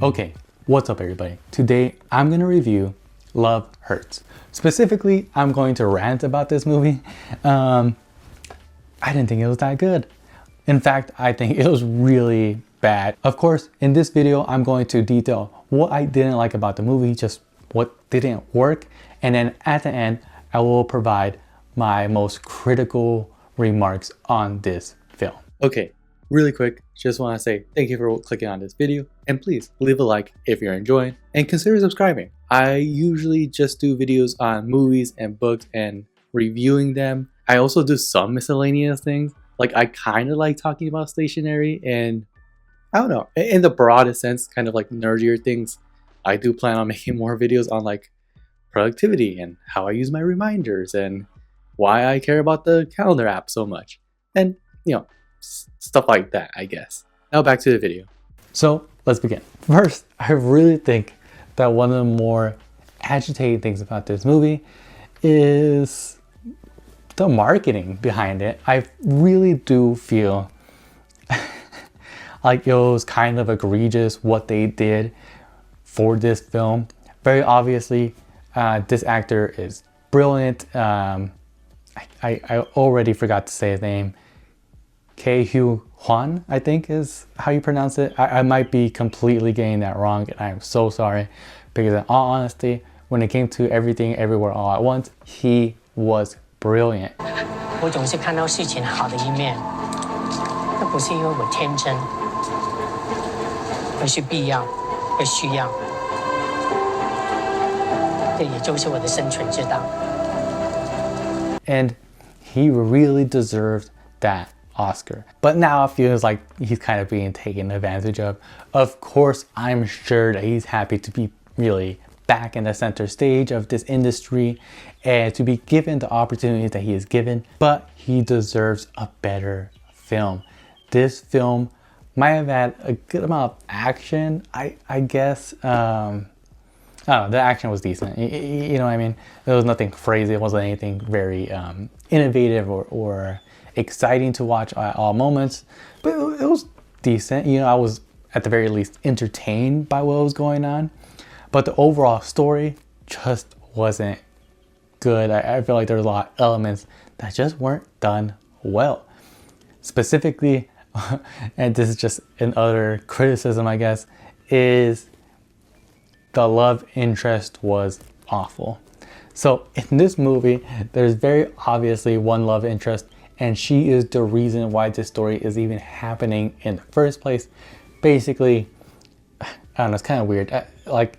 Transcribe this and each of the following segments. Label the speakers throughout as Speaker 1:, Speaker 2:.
Speaker 1: Okay, what's up everybody? Today I'm gonna review Love Hurts. Specifically, I'm going to rant about this movie. I didn't think it was that good. In fact, I think it was really bad. Of course, in this video, I'm going to detail what I didn't like about the movie, just what didn't work. And then at the end, I will provide my most critical remarks on this film. Okay, really quick, just want to say thank you for clicking on this video, and please leave a like if you're enjoying and consider subscribing. I usually just do videos on movies and books and reviewing them. I also do some miscellaneous things. Like I kind of like talking about stationery and I don't know, in the broadest sense, kind of like nerdier things. I do plan on making more videos on like productivity and how I use my reminders and why I care about the calendar app so much. And you know, stuff like that, I guess. Now back to the video. So let's begin. First, I really think that one of the more agitating things about this movie is the marketing behind it. I really do feel like it was kind of egregious what they did for this film. Very obviously, this actor is brilliant. I already forgot to say his name. Ke-Huy Quan, I think is how you pronounce it. I might be completely getting that wrong, and I'm so sorry, because in all honesty, when it came to Everything Everywhere All at Once, he was brilliant.
Speaker 2: 我总是看到事情好的一面，那不是因为我天真，而是必要，而需要，这也就是我的生存之道。
Speaker 1: And he really deserved that Oscar. But now it feels like he's kind of being taken advantage of. Of course, I'm sure that he's happy to be really back in the center stage of this industry and to be given the opportunities that he is given, but he deserves a better film. This film might have had a good amount of action, I guess. I don't know, the action was decent. You know what I mean? There was nothing crazy. It wasn't anything very innovative or exciting to watch at all moments, but it was decent. You know, I was at the very least entertained by what was going on, but the overall story just wasn't good. I feel like there was a lot of elements that just weren't done well. Specifically, and this is just another criticism, I guess, is the love interest was awful. So in this movie, there's very obviously one love interest, and she is the reason why this story is even happening in the first place. Basically, I don't know, it's kind of weird. Like,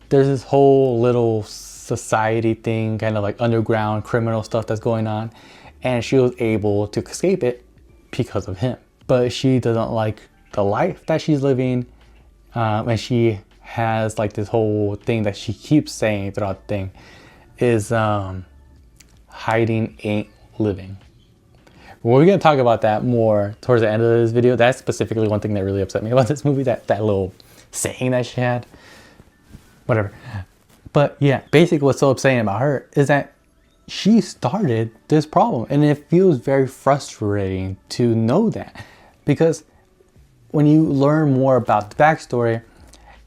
Speaker 1: there's this whole little society thing, kind of like underground criminal stuff that's going on, and she was able to escape it because of him. But she doesn't like the life that she's living, and she has like this whole thing that she keeps saying throughout the thing is hiding ain't living. We're going to talk about that more towards the end of this video. That's specifically one thing that really upset me about this movie, that little saying that she had. Whatever. But yeah, basically what's so upsetting about her is that she started this problem, and it feels very frustrating to know that, because when you learn more about the backstory,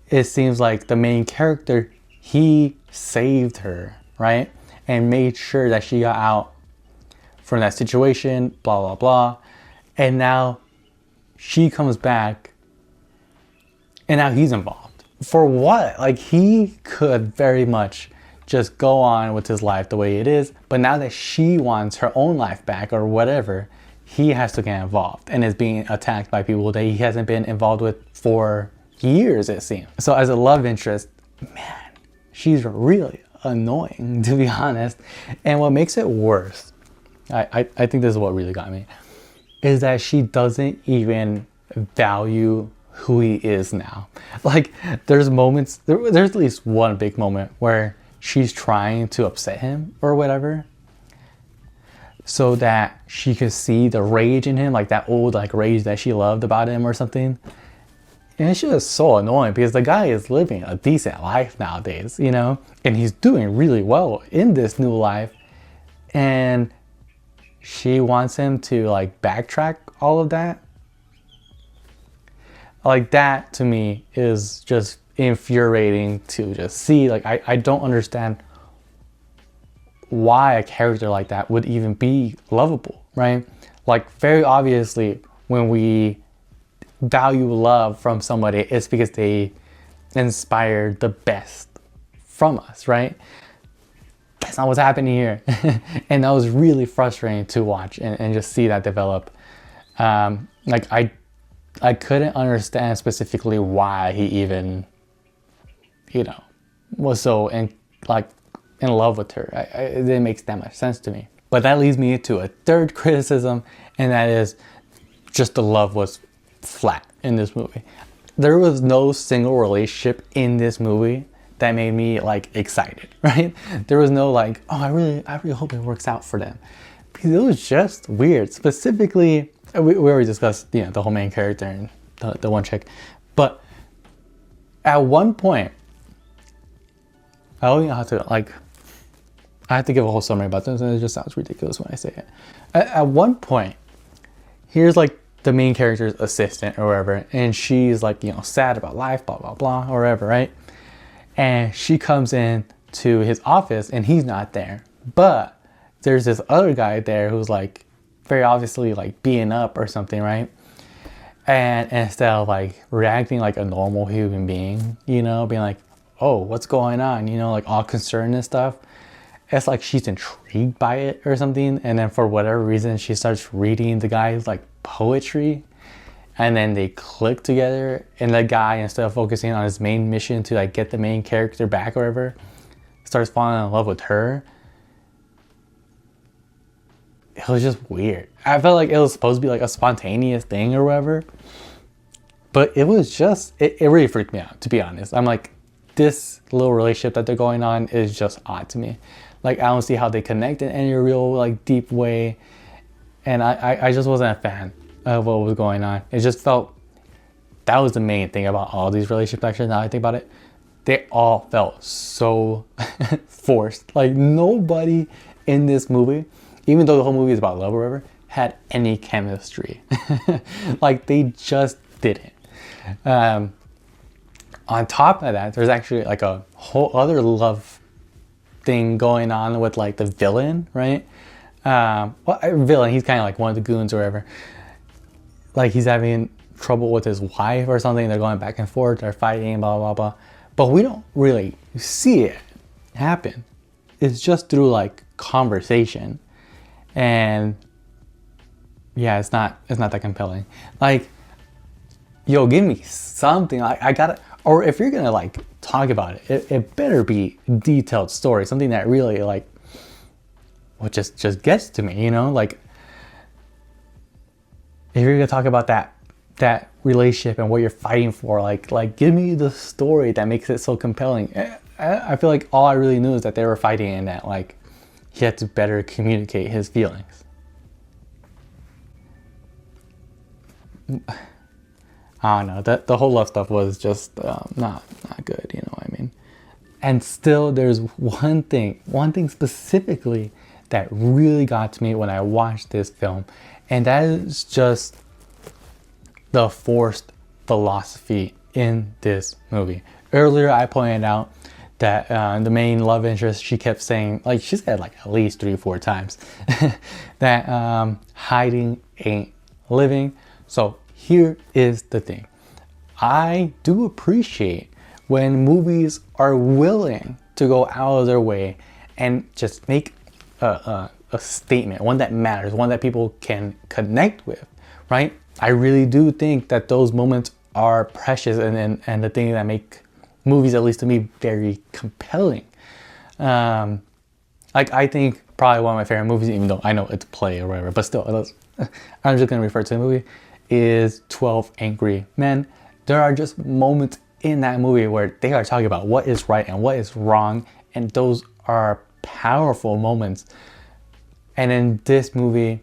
Speaker 1: it seems like the main character, he saved her, right? And made sure that she got out from that situation, blah, blah, blah. And now she comes back and now he's involved. For what? Like, he could very much just go on with his life the way it is, but now that she wants her own life back or whatever, he has to get involved and is being attacked by people that he hasn't been involved with for years, it seems. So as a love interest, man, she's really annoying, to be honest. And what makes it worse, I think this is what really got me, is that she doesn't even value who he is now. Like, there's moments, there's at least one big moment where she's trying to upset him or whatever, so that she could see the rage in him, like that old like rage that she loved about him or something. And it's just so annoying because the guy is living a decent life nowadays, you know, and he's doing really well in this new life. And she wants him to like backtrack all of that. Like that to me is just infuriating to just see. Like I don't understand why a character like that would even be lovable, right? Like very obviously when we value love from somebody, it's because they inspired the best from us, right? That's not what's happening here. And that was really frustrating to watch and just see that develop. Like I couldn't understand specifically why he even, you know, was so in love with her. It didn't make that much sense to me. But that leads me to a third criticism, and that is just the love was flat in this movie. There was no single relationship in this movie that made me like excited, right? There was no like, oh, I really hope it works out for them. Because it was just weird. Specifically, we already discussed, you know, the whole main character and the one chick. But at one point, I don't even have to like, I have to give a whole summary about this, and it just sounds ridiculous when I say it. At one point, here's like the main character's assistant or whatever, and she's like, you know, sad about life, blah, blah, blah, or whatever, right? And she comes in to his office and he's not there. But there's this other guy there who's like very obviously like being up or something, right? And instead of like reacting like a normal human being, you know, being like, oh, what's going on? You know, like all concerned and stuff. It's like she's intrigued by it or something. And then for whatever reason, she starts reading the guy's like poetry. And then they click together, and the guy, instead of focusing on his main mission to like get the main character back or whatever, starts falling in love with her. It was just weird. I felt like it was supposed to be like a spontaneous thing or whatever. But it was just, it really freaked me out, to be honest. I'm like, this little relationship that they're going on is just odd to me. Like, I don't see how they connect in any real like deep way. And I just wasn't a fan of what was going on. It just felt, that was the main thing about all these relationships actually, now I think about it. They all felt so forced. Like nobody in this movie, even though the whole movie is about love or whatever, had any chemistry. Like they just didn't. On top of that, there's actually like a whole other love thing going on with like the villain, right? Villain, he's kind of like one of the goons or whatever. Like he's having trouble with his wife or something. They're going back and forth. They're fighting, blah, blah, blah. But we don't really see it happen. It's just through like conversation. And yeah, it's not that compelling. Like, yo, give me something. Like I gotta, or if you're gonna like talk about it, it better be a detailed story. Something that really like, well, just gets to me, you know? Like, if you're gonna talk about that relationship and what you're fighting for, like give me the story that makes it so compelling. I feel like all I really knew is that they were fighting and that like he had to better communicate his feelings. I don't know, the whole love stuff was just not good, you know what I mean? And still there's one thing specifically that really got to me when I watched this film, and that is just the forced philosophy in this movie. Earlier I pointed out that the main love interest, she kept saying, like she said like at least 3 or 4 times, that hiding ain't living. So here is the thing. I do appreciate when movies are willing to go out of their way and just make a statement, one that matters, one that people can connect with, right? I really do think that those moments are precious and the thing that make movies, at least to me, very compelling. Like I think probably one of my favorite movies, even though I know it's a play or whatever, but still, I'm just gonna refer to the movie, is 12 Angry Men. There are just moments in that movie where they are talking about what is right and what is wrong, and those are powerful moments. And in this movie,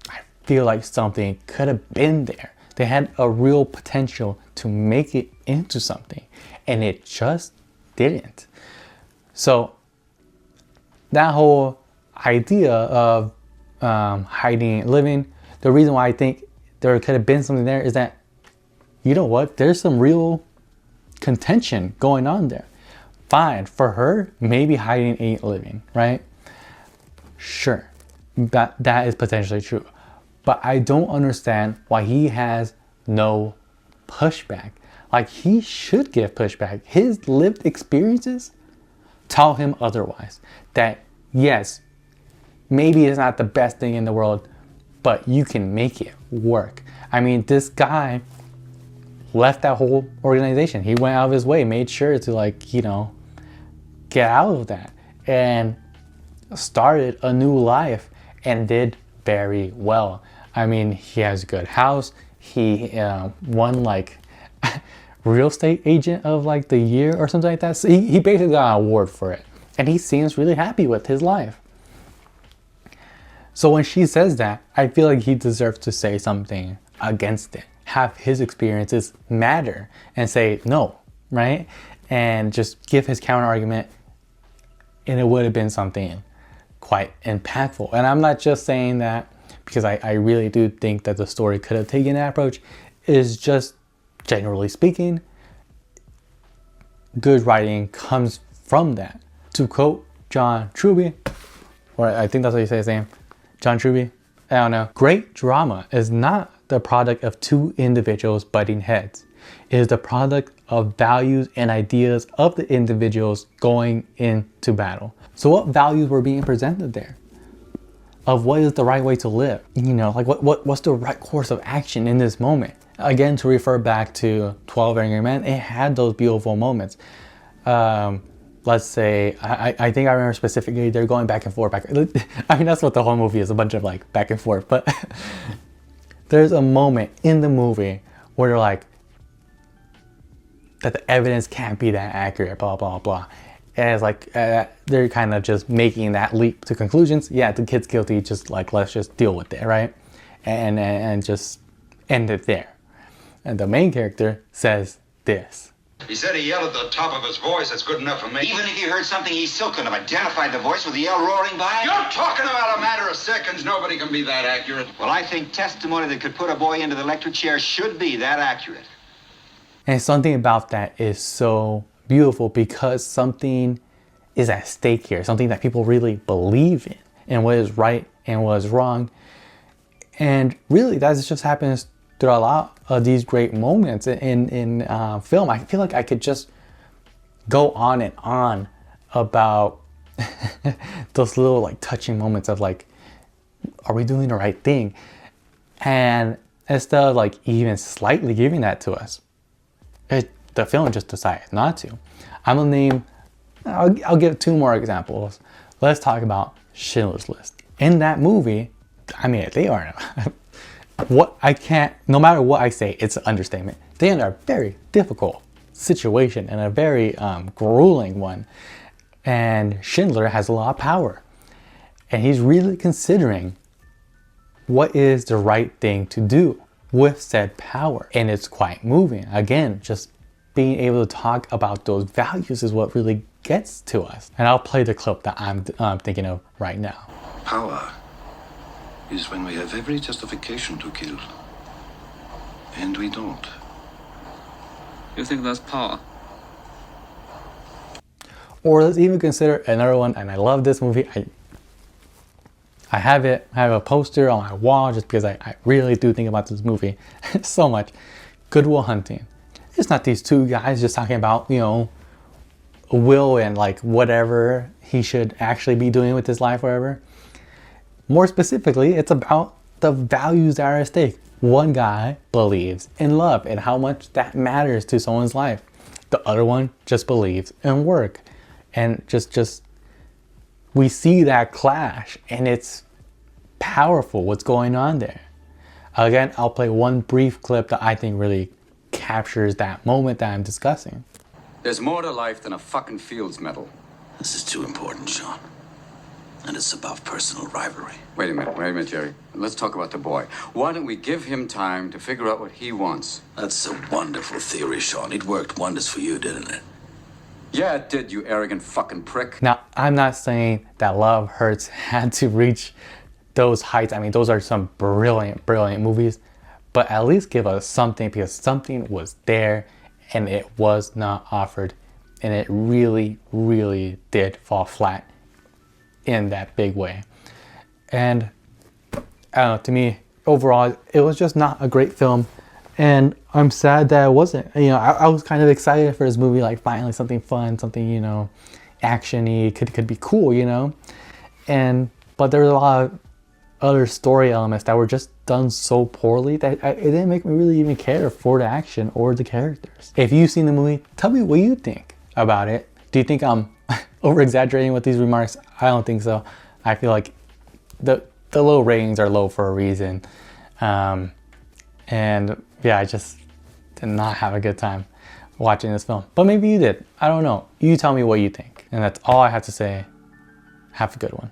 Speaker 1: I feel like something could have been there. They had a real potential to make it into something, and it just didn't. So that whole idea of hiding and living, the reason why I think there could have been something there is that you know what? There's some real contention going on there. Fine, for her, maybe hiding ain't living, right? Sure, that is potentially true. But I don't understand why he has no pushback. Like, he should give pushback. His lived experiences tell him otherwise. That yes, maybe it's not the best thing in the world, but you can make it work. I mean, this guy left that whole organization. He went out of his way, made sure to, like, you know, get out of that and started a new life and did very well. I mean, he has a good house. He won like real estate agent of like the year or something like that. So he basically got an award for it. And he seems really happy with his life. So when she says that, I feel like he deserves to say something against it. Have his experiences matter and say no, right? And just give his counter argument, and it would have been something quite impactful. And I'm not just saying that because I really do think that the story could have taken that approach. Is just generally speaking, good writing comes from that. To quote John Truby, or I think that's what you say his name, John Truby, I don't know. Great drama is not the product of two individuals butting heads. It is the product of values and ideas of the individuals going into battle. So what values were being presented there? Of what is the right way to live? You know, like what's the right course of action in this moment? Again, to refer back to 12 Angry Men, it had those beautiful moments. Let's say, I think I remember specifically they're going back and forth. I mean, that's what the whole movie is, a bunch of like back and forth. But there's a moment in the movie where they're like, that the evidence can't be that accurate, blah, blah, blah. And it's like, they're kind of just making that leap to conclusions. Yeah, the kid's guilty, just like, let's just deal with it, right? And just end it there. And the main character says this.
Speaker 3: He said he yelled at the top of his voice. That's good enough for me.
Speaker 4: Even if you heard something, he still couldn't have identified the voice with the yell roaring by.
Speaker 3: You're talking about a matter of seconds. Nobody can be that accurate.
Speaker 4: Well, I think testimony that could put a boy into the electric chair should be that accurate.
Speaker 1: And something about that is so beautiful because something is at stake here, something that people really believe in, and what is right and what is wrong. And really, that just happens through a lot of these great moments in film. I feel like I could just go on and on about those little like touching moments of like, are we doing the right thing? And instead of like even slightly giving that to us, the film just decided not to. I'm gonna name, I'll give two more examples. Let's talk about Schindler's List. In that movie, I mean, they are, no matter what I say, it's an understatement. They are in a very difficult situation and a very grueling one. And Schindler has a lot of power. And he's really considering what is the right thing to do with said power. And it's quite moving. Again, just being able to talk about those values is what really gets to us. And I'll play the clip that I'm thinking of right now.
Speaker 5: Power is when we have every justification to kill, and we don't.
Speaker 6: You think that's power?
Speaker 1: Or let's even consider another one, and I love this movie. I have a poster on my wall just because I really do think about this movie so much. Good Will Hunting. It's not these two guys just talking about, you know, Will and like whatever he should actually be doing with his life, whatever. More specifically, it's about the values that are at stake. One guy believes in love and how much that matters to someone's life. The other one just believes in work. And just we see that clash, and it's powerful what's going on there. Again, I'll play one brief clip that I think really captures that moment that I'm discussing.
Speaker 7: There's more to life than a fucking Fields medal.
Speaker 5: This is too important, Sean. And it's above personal rivalry.
Speaker 7: Wait a minute, Jerry. Let's talk about the boy. Why don't we give him time to figure out what he wants?
Speaker 5: That's a wonderful theory, Sean. It worked wonders for you, didn't it?
Speaker 7: Yeah, it did, you arrogant fucking prick.
Speaker 1: Now, I'm not saying that Love Hurts had to reach those heights. I mean, those are some brilliant, brilliant movies. but at least give us something, because something was there and it was not offered, and it really, really did fall flat in that big way. And I don't know, to me, overall, it was just not a great film, and I'm sad that it wasn't. You know, I was kind of excited for this movie, like finally something fun, something, you know, action-y, could be cool, you know. But there was a lot of other story elements that were just done so poorly that it didn't make me really even care for the action or the characters. If you've seen the movie, tell me what you think about it. Do you think I'm over-exaggerating with these remarks? I don't think so. I feel like the low ratings are low for a reason. And yeah, I just did not have a good time watching this film. But maybe you did. I don't know. You tell me what you think. And that's all I have to say. Have a good one.